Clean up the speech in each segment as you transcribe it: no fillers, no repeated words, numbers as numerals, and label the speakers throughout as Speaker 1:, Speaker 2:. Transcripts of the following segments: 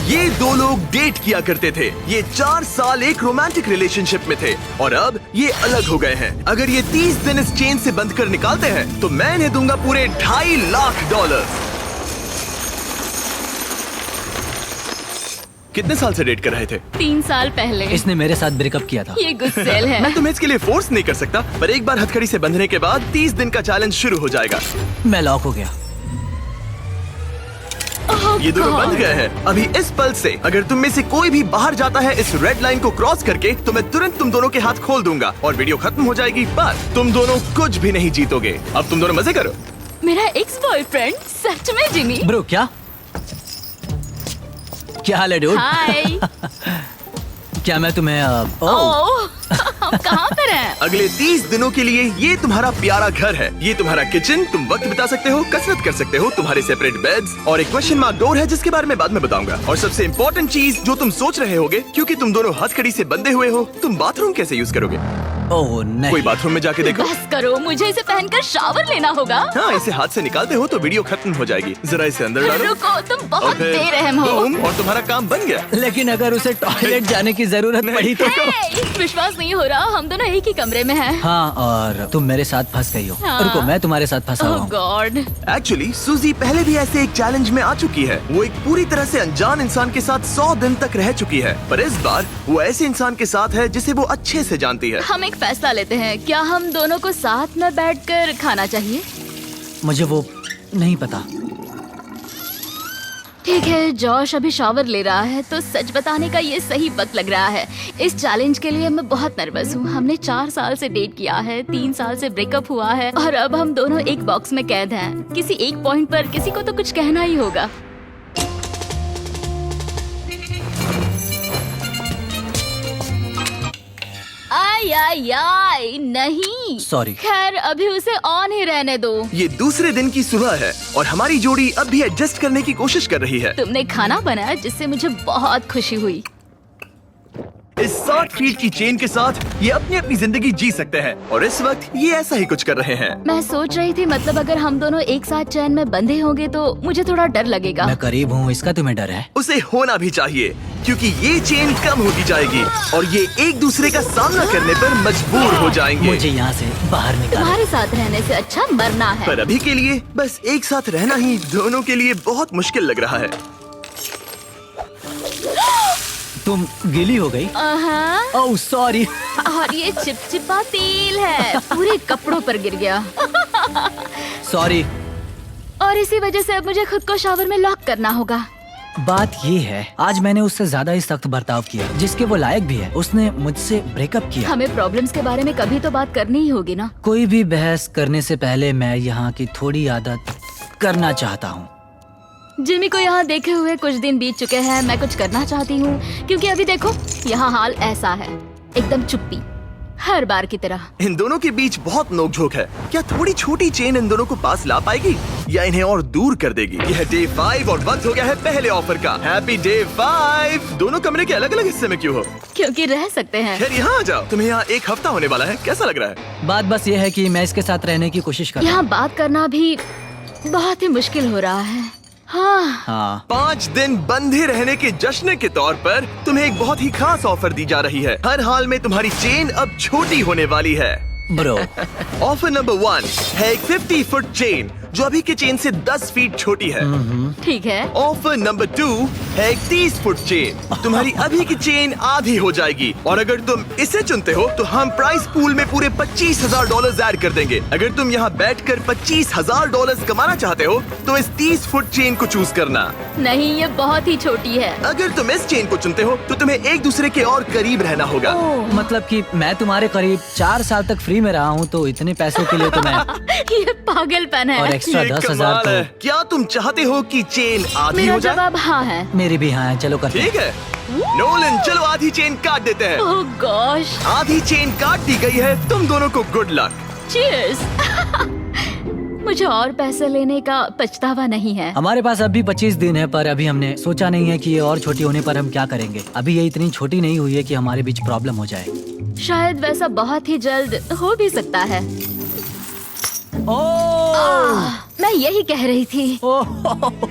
Speaker 1: ये दो लोग डेट किया करते थे। ये 4 साल एक रोमांटिक रिलेशनशिप में थे और अब ये अलग हो गए हैं। अगर ये 30 दिन इस चेन से बंद कर निकालते हैं तो मैं इन्हें दूंगा पूरे $2.5 लाख। कितने साल से डेट कर रहे थे?
Speaker 2: 3 साल पहले।
Speaker 3: इसने मेरे साथ ब्रेकअप किया था।
Speaker 2: ये गुस्सेल है।
Speaker 1: मैं तुम्हें इसके लिए फोर्स नहीं कर सकता, पर एक बार हथकड़ी से बंधने के बाद 30 दिन का चैलेंज शुरू हो जाएगा।
Speaker 3: मैं लॉक हो गया।
Speaker 1: ये दोनों बंध गए हैं। अभी इस पल से अगर तुम में से कोई भी बाहर जाता है इस रेड लाइन को क्रॉस करके, तो मैं तुरंत तुम दोनों के हाथ खोल दूंगा और वीडियो खत्म हो जाएगी। पर तुम दोनों कुछ भी नहीं जीतोगे। अब तुम दोनों मजे करो।
Speaker 2: मेरा एक्स बॉयफ्रेंड सच में जिमी।
Speaker 3: ब्रो क्या हाल है डूड?
Speaker 2: हाय।
Speaker 3: क्या मैं तुम्हें
Speaker 2: ओह, हम कहाँ पर हैं?
Speaker 1: अगले 30 दिनों के लिए ये तुम्हारा प्यारा घर है। ये तुम्हारा किचन, तुम वक्त बिता सकते हो, कसरत कर सकते हो, तुम्हारे सेपरेट बेड्स और एक क्वेश्चन मार्क डोर है जिसके बारे में बाद में बताऊंगा। और सबसे इम्पोर्टेंट चीज जो तुम सोच रहे होगे, क्योंकि तुम दोनों हथकड़ी से बंधे हुए हो, तुम बाथरूम कैसे यूज करोगे?
Speaker 3: ओह नहीं।
Speaker 1: कोई बाथरूम में जाके देखो।
Speaker 2: बस करो, मुझे इसे पहनकर शावर लेना होगा।
Speaker 1: हाँ, इसे हाथ से निकालते हो तो वीडियो खत्म हो जाएगी। जरा इसे अंदर डालो।
Speaker 2: रुको, तुम
Speaker 1: और
Speaker 2: बहुत
Speaker 1: फिर
Speaker 2: बेरहम हो।
Speaker 1: बूम, और तुम्हारा काम बन गया।
Speaker 3: लेकिन अगर उसे टॉयलेट जाने की जरूरत पड़ी तो
Speaker 2: हे, विश्वास नहीं हो रहा, हम दोनों एक ही कमरे में हैं।
Speaker 3: हाँ, और तुम मेरे साथ फंस गई हो।
Speaker 2: हाँ।
Speaker 3: रुको, मैं तुम्हारे साथ फंसा
Speaker 2: ओह
Speaker 3: हूँ।
Speaker 2: गॉड।
Speaker 1: एक्चुअली सूजी पहले भी ऐसे एक चैलेंज में आ चुकी है। वो एक पूरी तरह से अनजान इंसान के साथ 100 दिन तक रह चुकी है, पर इस बार वो ऐसे इंसान के साथ है जिसे वो अच्छे से जानती है।
Speaker 2: हम एक फैसला लेते हैं, क्या हम दोनों को साथ में बैठकर खाना चाहिए?
Speaker 3: मुझे वो नहीं पता।
Speaker 2: ठीक है, जॉश अभी शावर ले रहा है तो सच बताने का ये सही वक्त लग रहा है। इस चैलेंज के लिए मैं बहुत नर्वस हूँ। हमने 4 साल से डेट किया है, 3 साल से ब्रेकअप हुआ है और अब हम दोनों एक बॉक्स में कैद हैं। किसी एक पॉइंट पर किसी को तो कुछ कहना ही होगा। आई नहीं।
Speaker 3: सॉरी।
Speaker 2: खैर, अभी उसे ऑन ही रहने दो।
Speaker 1: ये दूसरे दिन की सुबह है और हमारी जोड़ी अब भी एडजस्ट करने की कोशिश कर रही है।
Speaker 2: तुमने खाना बनाया जिससे मुझे बहुत खुशी हुई।
Speaker 1: इस 60 फीट की चेन के साथ ये अपनी अपनी जिंदगी जी सकते हैं और इस वक्त ये ऐसा ही कुछ कर रहे हैं।
Speaker 2: मैं सोच रही थी, मतलब अगर हम दोनों एक साथ चैन में बंधे होंगे तो मुझे थोड़ा डर लगेगा।
Speaker 3: मैं करीब हूँ, इसका तुम्हें डर है?
Speaker 1: उसे होना भी चाहिए, क्योंकि ये चेन कम होती जाएगी और ये एक दूसरे का सामना करने पर मजबूर हो जाएंगे।
Speaker 3: मुझे यहाँ से बाहर निकाल।
Speaker 2: तुम्हारे साथ रहने से अच्छा मरना है।
Speaker 1: पर अभी के लिए बस एक साथ रहना ही दोनों के लिए बहुत मुश्किल लग रहा है।
Speaker 3: तुम गीली हो गई? Oh sorry.
Speaker 2: और ये चिपचिपा तेल है, पूरे कपड़ों पर गिर गया।
Speaker 3: सॉरी।
Speaker 2: और इसी वजह से अब मुझे खुद को शावर में लॉक करना होगा।
Speaker 3: बात ये है, आज मैंने उससे ज्यादा ही सख्त बर्ताव किया जिसके वो लायक भी है। उसने मुझसे ब्रेकअप किया।
Speaker 2: हमें प्रॉब्लम्स के बारे में कभी तो बात करनी ही होगी ना।
Speaker 3: कोई भी बहस करने से पहले मैं यहाँ की थोड़ी आदत करना चाहता हूँ।
Speaker 2: जिमी को यहाँ देखे हुए कुछ दिन बीत चुके हैं। मैं कुछ करना चाहती हूँ, क्योंकि अभी देखो यहाँ हाल ऐसा है, एकदम चुप्पी, हर बार की तरह।
Speaker 1: इन दोनों के बीच बहुत नोकझोंक है। क्या थोड़ी छोटी चेन इन दोनों को पास ला पाएगी या इन्हें और दूर कर देगी? यह डे 5 और वक्त हो गया है पहले ऑफर का। Happy day 5। दोनों कमरे के अलग अलग हिस्से में क्यों हो?
Speaker 2: क्योंकि रह सकते हैं।
Speaker 1: खैर यहाँ आ जाओ। तुम्हें यहाँ 1 हफ्ता होने वाला है, कैसा लग रहा है?
Speaker 3: बात बस ये है कि मैं इसके साथ रहने की कोशिश कर रहा हूँ।
Speaker 2: यहाँ बात करना भी बहुत ही मुश्किल हो रहा है।
Speaker 3: हाँ।
Speaker 1: 5 दिन बंधे रहने के जश्न के तौर पर तुम्हें एक बहुत ही खास ऑफर दी जा रही है। हर हाल में तुम्हारी चेन अब छोटी होने वाली है।
Speaker 3: ब्रो।
Speaker 1: ऑफर नंबर 1 है एक 50 फुट चेन जो अभी के चेन से 10 फीट छोटी है।
Speaker 2: ठीक है।
Speaker 1: ऑफर नंबर 2 है एक 30 फुट चेन। तुम्हारी अभी की चेन आधी हो जाएगी और अगर तुम इसे चुनते हो तो हम प्राइस पूल में पूरे $25,000 ऐड कर देंगे। अगर तुम यहाँ बैठकर $25,000 कमाना चाहते हो तो इस 30 फुट चेन को चूज करना।
Speaker 2: नहीं, ये बहुत ही छोटी है।
Speaker 1: अगर तुम इस चेन को चुनते हो तो तुम्हें एक दूसरे के और करीब रहना होगा।
Speaker 3: मतलब कि मैं तुम्हारे करीब 4 साल तक फ्री में रहा हूँ, तो इतने पैसों के लिए तो मैं
Speaker 2: ये पागलपन है।
Speaker 3: और एक्स्ट्रा
Speaker 1: ये
Speaker 3: 10,000
Speaker 1: कमाल है।
Speaker 3: तो।
Speaker 1: क्या तुम चाहते हो कि चेन आधी
Speaker 2: मेरा
Speaker 1: हो जाए?
Speaker 2: जवाब हाँ है।
Speaker 3: मेरी भी हाँ है, चलो करते हैं।
Speaker 1: ठीक है नोलन, चलो आधी चेन काट देते हैं।
Speaker 2: ओह गॉश।
Speaker 1: आधी चेन काट दी गई है। तुम दोनों को गुड लक।
Speaker 2: चीयर्स। मुझे और पैसे लेने का पछतावा नहीं है।
Speaker 3: हमारे पास अभी 25 दिन है, पर अभी हमने सोचा नहीं है कि ये और छोटी होने पर हम क्या करेंगे। अभी ये इतनी छोटी नहीं हुई है कि हमारे बीच प्रॉब्लम हो जाए।
Speaker 2: शायद वैसा बहुत ही जल्द हो भी सकता है।
Speaker 3: ओह!
Speaker 2: मैं यही कह रही थी।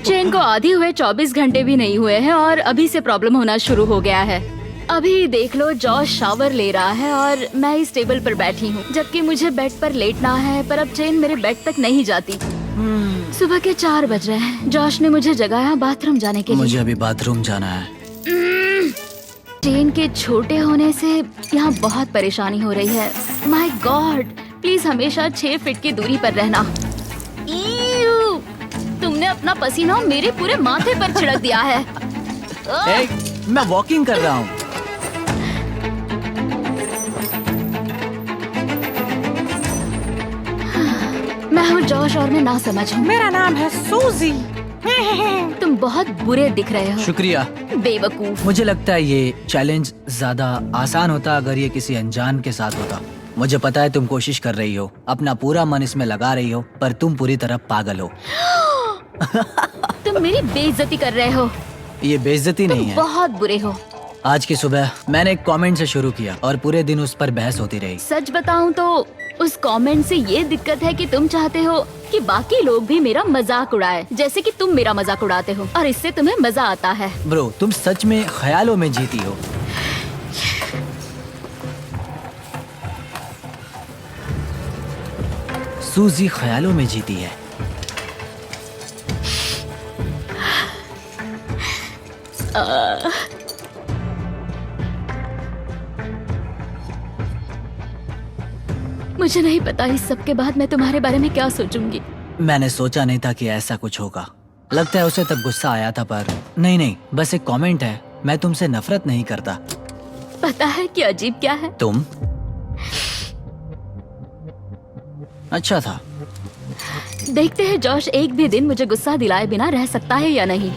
Speaker 2: चेन को आधी हुए 24 घंटे भी नहीं हुए हैं और अभी से प्रॉब्लम होना शुरू हो गया है। अभी देख लो, जॉश शावर ले रहा है और मैं इस टेबल पर बैठी हूँ, जबकि मुझे बेड पर लेटना है, पर अब चेन मेरे बेड तक नहीं जाती। सुबह के 4 बज रहे हैं। जॉश ने मुझे जगाया बाथरूम जाने के लिए।
Speaker 3: मुझे अभी बाथरूम जाना है।
Speaker 2: चेन के छोटे होने से यहाँ बहुत परेशानी हो रही है। माय गॉड, प्लीज हमेशा 6 फीट की दूरी पर रहना। ईऊ, तुमने अपना पसीना मेरे पूरे माथे पर छिड़क दिया है।
Speaker 3: मैं वॉकिंग कर रहा हूँ।
Speaker 2: मैं हूँ जॉश और मैं ना समझ हूँ।
Speaker 4: मेरा नाम है सूजी।
Speaker 2: तुम बहुत बुरे दिख रहे हो।
Speaker 3: शुक्रिया।
Speaker 2: बेवकूफ।
Speaker 3: मुझे लगता है ये चैलेंज ज्यादा आसान होता अगर ये किसी अनजान के साथ होता। मुझे पता है तुम कोशिश कर रही हो, अपना पूरा मन इसमें लगा रही हो, पर तुम पूरी तरह पागल हो।
Speaker 2: तुम मेरी बेइज्जती कर रहे हो।
Speaker 3: ये बेइज्जती नहीं है।
Speaker 2: बहुत बुरे हो।
Speaker 3: आज की सुबह मैंने एक कमेंट से शुरू किया और पूरे दिन उस पर बहस होती रही।
Speaker 2: सच बताऊं तो उस कमेंट से ये दिक्कत है कि तुम चाहते हो कि बाकी लोग भी मेरा मजाक उड़ाए, जैसे कि तुम मेरा मजाक उड़ाते हो, और इससे तुम्हें मजा आता है।
Speaker 3: ब्रो, तुम सच में ख्यालों में जीती हो। सूजी ख्यालों में जीती है।
Speaker 2: मुझे नहीं पता इस सब के बाद मैं तुम्हारे बारे में क्या सोचूंगी।
Speaker 3: मैंने सोचा नहीं था कि ऐसा कुछ होगा। लगता है उसे तब गुस्सा आया था, पर नहीं, बस एक कमेंट है। मैं तुमसे नफरत नहीं करता।
Speaker 2: पता है कि अजीब क्या है?
Speaker 3: तुम अच्छा था।
Speaker 2: देखते हैं जॉश एक भी दिन मुझे गुस्सा दिलाए बिना रह सकता है या नहीं।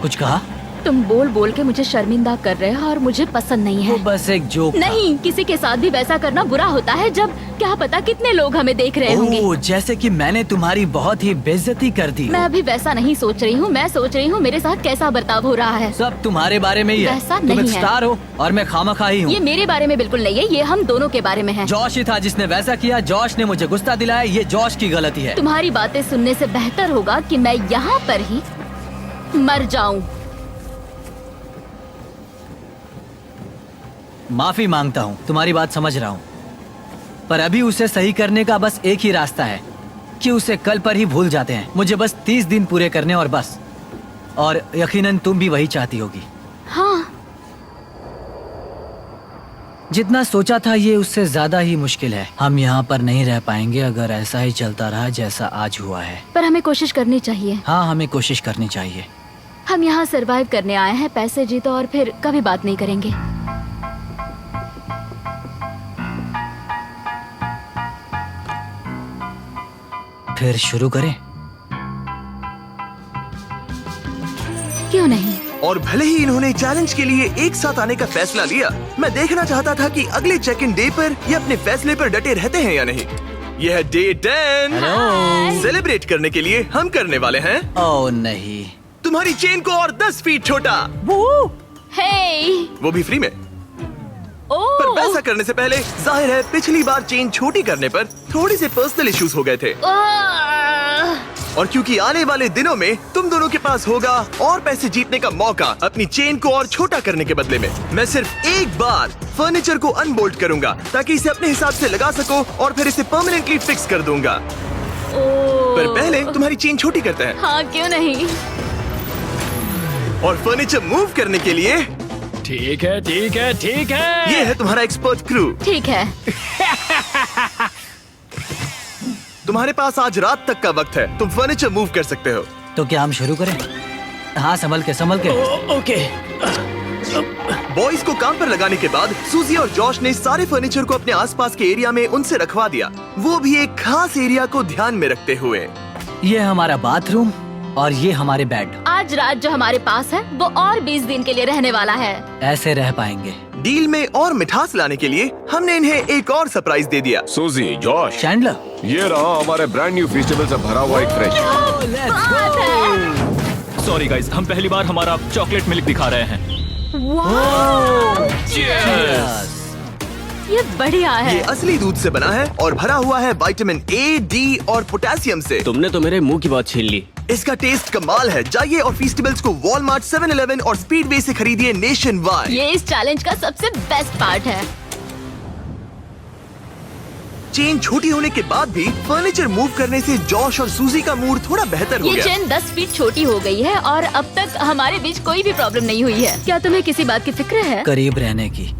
Speaker 3: कुछ कहा?
Speaker 2: तुम बोल बोल के मुझे शर्मिंदा कर रहे हो और मुझे पसंद नहीं
Speaker 3: वो
Speaker 2: है।
Speaker 3: बस एक जोक था।
Speaker 2: नहीं, किसी के साथ भी वैसा करना बुरा होता है जब क्या पता कितने लोग हमें देख रहे होंगे।
Speaker 3: ओह, जैसे कि मैंने तुम्हारी बहुत ही बेइज्जती कर दी हो।
Speaker 2: मैं अभी वैसा नहीं सोच रही हूँ। मैं सोच रही हूँ मेरे साथ कैसा बर्ताव हो रहा है।
Speaker 3: सब तुम्हारे बारे में ही है।
Speaker 2: वैसा
Speaker 3: तुम
Speaker 2: नहीं
Speaker 3: एक
Speaker 2: है।
Speaker 3: स्टार हो और मैं खामखाई हूँ।
Speaker 2: ये मेरे बारे में बिल्कुल नहीं है, ये हम दोनों के बारे में है।
Speaker 3: जॉश ही था जिसने वैसा किया। जॉश ने मुझे गुस्सा दिलाया। ये जॉश की गलती है।
Speaker 2: तुम्हारी बातें सुनने से बेहतर होगा कि मैं यहाँ पर ही मर जाऊं।
Speaker 3: माफी मांगता हूँ, तुम्हारी बात समझ रहा हूँ, पर अभी उसे सही करने का बस एक ही रास्ता है कि उसे कल पर ही भूल जाते हैं। मुझे बस 30 दिन पूरे करने और बस। और यकीनन तुम भी वही चाहती होगी।
Speaker 2: हाँ,
Speaker 3: जितना सोचा था ये उससे ज्यादा ही मुश्किल है। हम यहाँ पर नहीं रह पाएंगे अगर ऐसा ही चलता रहा जैसा आज हुआ है।
Speaker 2: पर हमें कोशिश करनी चाहिए।
Speaker 3: हाँ, हमें कोशिश करनी चाहिए।
Speaker 2: हम यहाँ सरवाइव करने आए हैं, पैसे जीतो और फिर कभी बात नहीं करेंगे।
Speaker 3: फिर शुरू करें?
Speaker 2: क्यों नहीं?
Speaker 1: और भले ही इन्होंने चैलेंज के लिए एक साथ आने का फैसला लिया, मैं देखना चाहता था कि अगले चेक इन डे पर ये अपने फैसले पर डटे रहते हैं या नहीं। यह है डे 10।
Speaker 3: हेलो।
Speaker 1: सेलिब्रेट करने के लिए हम करने वाले हैं
Speaker 3: ओह नहीं।
Speaker 1: तुम्हारी चेन को और 10 फीट छोटा,
Speaker 2: हे,
Speaker 1: वो भी फ्री में।
Speaker 2: ओह,
Speaker 1: पर वैसा करने से पहले जाहिर है पिछली बार चेन छोटी करने पर थोड़ी से पर्सनल इश्यूज हो गए थे, और क्योंकि आने वाले दिनों में तुम दोनों के पास होगा और पैसे जीतने का मौका अपनी चेन को और छोटा करने के बदले में, मैं सिर्फ एक बार फर्नीचर को अनबोल्ट करूंगा ताकि इसे अपने हिसाब से लगा सको और फिर इसे परमानेंटली फिक्स कर दूंगा। पर पहले तुम्हारी चेन छोटी करते हैं।
Speaker 2: हाँ, क्यों नहीं?
Speaker 1: और फर्नीचर मूव करने के लिए
Speaker 5: ठीक है ठीक है ठीक है।
Speaker 1: ये है तुम्हारा एक्सपर्ट क्रू।
Speaker 2: ठीक है।
Speaker 1: तुम्हारे पास आज रात तक का वक्त है, तुम फर्नीचर मूव कर सकते हो।
Speaker 3: तो क्या हम शुरू करें? हाँ, संभल के।
Speaker 5: ओके।
Speaker 1: बॉयज को काम पर लगाने के बाद सूजी और जॉश ने सारे फर्नीचर को अपने आसपास के एरिया में उनसे रखवा दिया, वो भी एक खास एरिया को ध्यान में रखते हुए।
Speaker 3: ये हमारा बाथरूम और ये हमारे बेड।
Speaker 2: आज रात जो हमारे पास है वो और 20 दिन के लिए रहने वाला है।
Speaker 3: ऐसे रह पाएंगे।
Speaker 1: डील में और मिठास लाने के लिए हमने इन्हें एक और सरप्राइज दे दिया।
Speaker 6: सूजी, जॉश,
Speaker 3: चैंडलर,
Speaker 6: ये रहा हमारे ब्रांड न्यू वेजिटेबल से भरा हुआ एक फ्रेश।
Speaker 5: सॉरी गाइस, हम पहली बार हमारा चॉकलेट मिल्क दिखा रहे हैं।
Speaker 2: वाह! ये बढ़िया है।
Speaker 1: ये असली दूध से बना है और भरा हुआ है विटामिन ए, डी और पोटेशियम से।
Speaker 4: तुमने तो मेरे मुंह की बात छीन ली।
Speaker 1: इसका टेस्ट कमाल है। जाइए और फीस्टेबल्स को वॉलमार्ट, 7-Eleven और स्पीडवे से खरीदिए नेशन वाइड।
Speaker 2: ये इस चैलेंज का सबसे बेस्ट पार्ट है।
Speaker 1: चेन छोटी होने के बाद भी फर्नीचर मूव करने से जॉश और सूजी का मूड थोड़ा बेहतर हो
Speaker 2: ये
Speaker 1: गया।
Speaker 2: चेन 10 फीट छोटी हो गई है और अब तक हमारे बीच कोई भी प्रॉब्लम नहीं हुई है। क्या तुम्हें किसी बात की फिक्र है?
Speaker 3: करीब रहने की।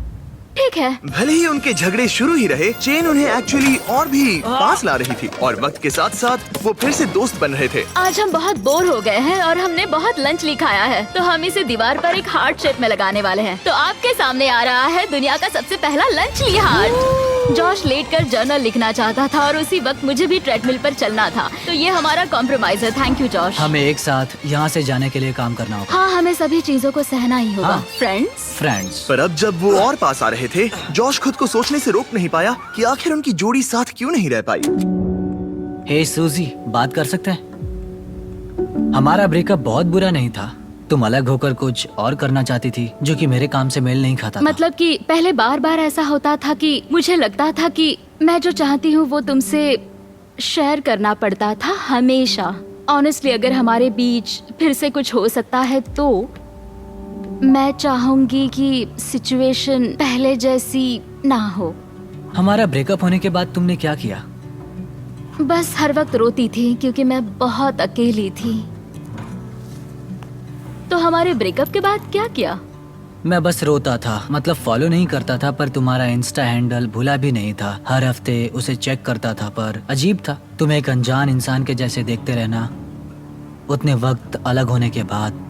Speaker 2: ठीक है।
Speaker 1: भले ही उनके झगड़े शुरू ही रहे, चेन उन्हें एक्चुअली और भी पास ला रही थी और वक्त के साथ साथ वो फिर से दोस्त बन रहे थे।
Speaker 2: आज हम बहुत बोर हो गए हैं और हमने बहुत लंच नहीं खाया है, तो हम इसे दीवार पर एक हार्ट शेप में लगाने वाले हैं। तो आपके सामने आ रहा है दुनिया का सबसे पहला लंच ली हार्ट। जॉश लेटकर जर्नल लिखना चाहता था और उसी वक्त मुझे भी ट्रेडमिल पर चलना था, तो ये हमारा कॉम्प्रोमाइज है। Thank you Josh.
Speaker 3: हमें एक साथ यहाँ से जाने के लिए काम करना होगा।
Speaker 2: हाँ, हमें सभी चीजों को सहना ही होगा।
Speaker 3: हाँ।
Speaker 2: फ्रेंड्स।
Speaker 1: पर अब जब वो और पास आ रहे थे, जॉश खुद को सोचने से रोक नहीं पाया कि आखिर उनकी जोड़ी साथ क्यों नहीं रह पाई।
Speaker 3: हे सूजी, बात कर सकते हैं? हमारा ब्रेकअप बहुत बुरा नहीं था। तुम अलग होकर कुछ और करना चाहती थी जो कि मेरे काम से मेल नहीं खाता था।
Speaker 2: मतलब कि पहले बार बार ऐसा होता था कि मुझे लगता था कि मैं जो चाहती हूँ वो तुमसे शेयर करना पड़ता था हमेशा। ऑनेस्टली अगर हमारे बीच फिर से कुछ हो सकता है तो मैं चाहूंगी कि सिचुएशन पहले जैसी ना हो।
Speaker 3: हमारा ब्रेकअप होने के बाद तुमने क्या किया?
Speaker 2: बस हर वक्त रोती थी क्योंकि मैं बहुत अकेली थी। तो हमारे ब्रेकअप के बाद क्या किया?
Speaker 3: मैं बस रोता था, मतलब फॉलो नहीं करता था, पर तुम्हारा इंस्टा हैंडल भूला भी नहीं था। हर हफ्ते उसे चेक करता था, पर अजीब था, तुम एक अनजान इंसान के जैसे देखते रहना उतने वक्त अलग होने के बाद,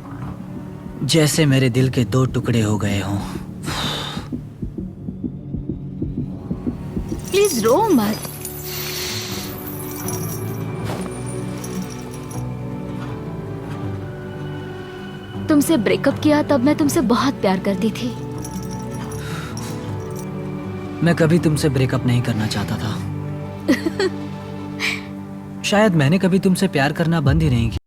Speaker 3: जैसे मेरे दिल के 2 टुकड़े हो गए हों।
Speaker 2: प्लीज रो मत। तुमसे ब्रेकअप किया तब मैं तुमसे बहुत प्यार करती थी।
Speaker 3: मैं कभी तुमसे ब्रेकअप नहीं करना चाहता था। शायद मैंने कभी तुमसे प्यार करना बंद ही नहीं किया।